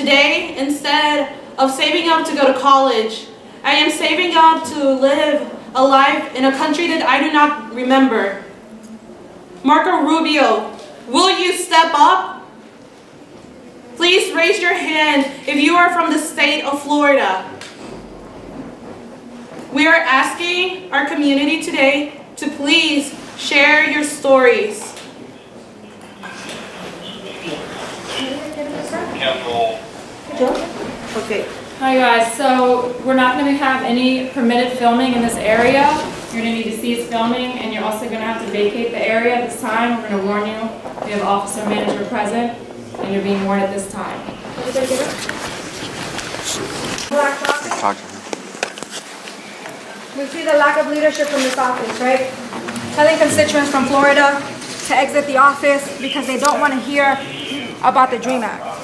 Today, instead of saving up to go to college, I am saving up to live a life in a country that I do not remember. Marco Rubio, will you step up? Please raise your hand if you are from the state of Florida. We are asking our community today to please share your stories. Okay. Hi guys, so we're not going to have any permitted filming in this area. You're going to need to cease filming, and you're also going to have to vacate the area at this time. We're going to warn you. We have officer manager present, and you're being warned at this time. We see the lack of leadership from this office, right? Telling constituents from Florida to exit the office because they don't want to hear about the DREAM Act.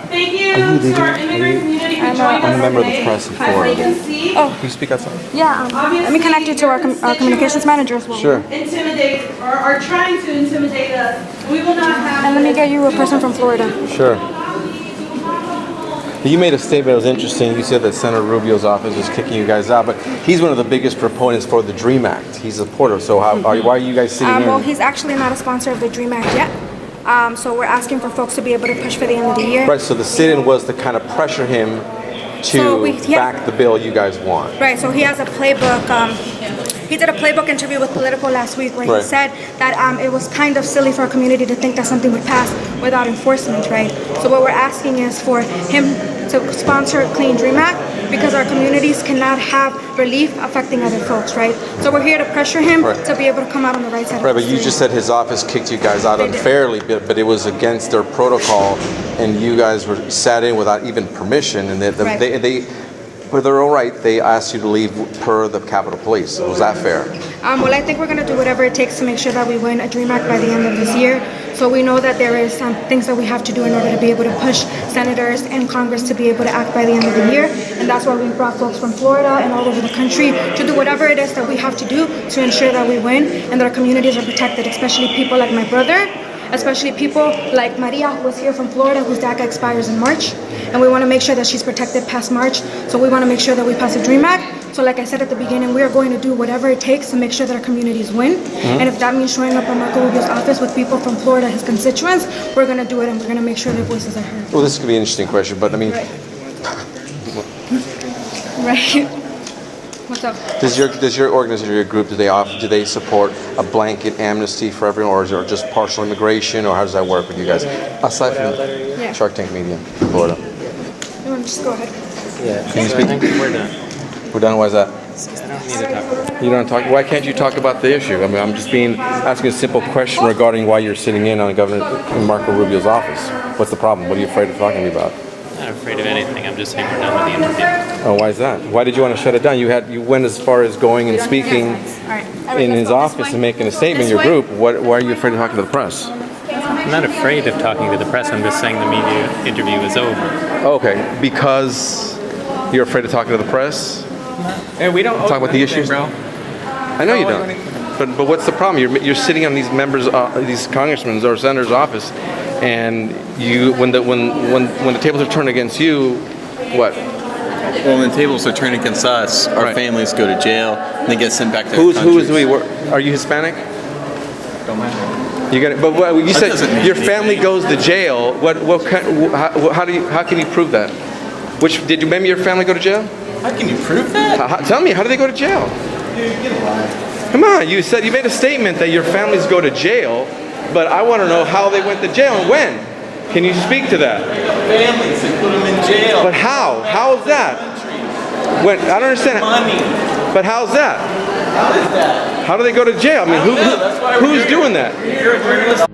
Thank you to our immigrant community for joining us I'm a member of the today. press in As Florida. you can see, Can you speak outside? Yeah, let me connect you to our communications manager as well. Sure. intimidate or are trying to intimidate us. We will not have. And let me get you a person from Florida. Sure. You made a statement that was interesting. You said that Senator Rubio's office was kicking you guys out, but he's one of the biggest proponents for the DREAM Act. He's a supporter. So why are you guys sitting in? Well, he's actually not a sponsor of the DREAM Act yet. So we're asking for folks to be able to push for the end of the year. Right, so the sit-in was to kind of pressure him to back the bill you guys want. Right, so he has a playbook. He did a playbook interview with Politico last week where he said that it was kind of silly for our community to think that something would pass without enforcement, right? So what we're asking is for him to sponsor a Clean DREAM Act because our communities cannot have relief affecting other folks, right? So we're here to pressure him to be able to come out on the right side of the Right, but you street. just said his office kicked you guys out unfairly, but it was against their protocol, and you guys were sat in without even permission, and they for their own right, they asked you to leave per the Capitol Police. Was that fair? Well, I think we're going to do whatever it takes to make sure that we win a DREAM Act by the end of this year. So we know that there is some things that we have to do in order to be able to push senators and Congress to be able to act by the end of the year. And that's why we brought folks from Florida and all over the country to do whatever it is that we have to do to ensure that we win and that our communities are protected, especially people like my brother, especially people like Maria, who was here from Florida, whose DACA expires in March. And we want to make sure that she's protected past March. So we want to make sure that we pass a DREAM Act. So like I said at the beginning, we are going to do whatever it takes to make sure that our communities win. And if that means showing up at Marco Rubio's office with people from Florida, his constituents, we're going to do it, and we're going to make sure their voices are heard. Well, this could be an interesting question, but I mean... Right. What's up? Does your organization, your group, do they support a blanket amnesty for everyone, or is it just partial immigration, or how does that work with you guys? Aside from Shark Tank Media, Florida. No, just go ahead. Yeah. Can you speak? I think we're done. We're done. Why is that? I don't need to talk about it. You don't talk. Why can't you talk about the issue? I mean, I'm just asking a simple question regarding why you're sitting in on Governor Marco Rubio's office. What's the problem? What are you afraid of talking to me about? I'm not afraid of anything. I'm just saying we're done with the interview. Oh, why is that? Why did you want to shut it down? You went as far as going and speaking in his office and making a statement in your group. Why are you afraid of talking to the press? I'm not afraid of talking to the press. I'm just saying the media interview is over. Okay, because you're afraid of talking to the press? Hey, we don't Talk about the issues, bro. I know you don't. But what's the problem? You're sitting on these members, these congressmen's or senators' office, and when the tables are turned against you, what? Well, when the tables are turned against us, our families go to jail and they get sent back to their Who countries. is we? Are you Hispanic? Don't matter. You got it. But what, you That doesn't said mean your anything. family goes to jail. How can you prove that? Did you maybe your family go to jail? How can you prove that? Tell me, how do they go to jail? Come on, you made a statement that your families go to jail, but I want to know how they went to jail and when. Can you speak to that? Families, they put them in jail. But how? How is that? When I don't understand. Money. But how's that? How is that? How do they go to jail? I mean, I don't know. That's why we're who's here. doing that? You're a journalist.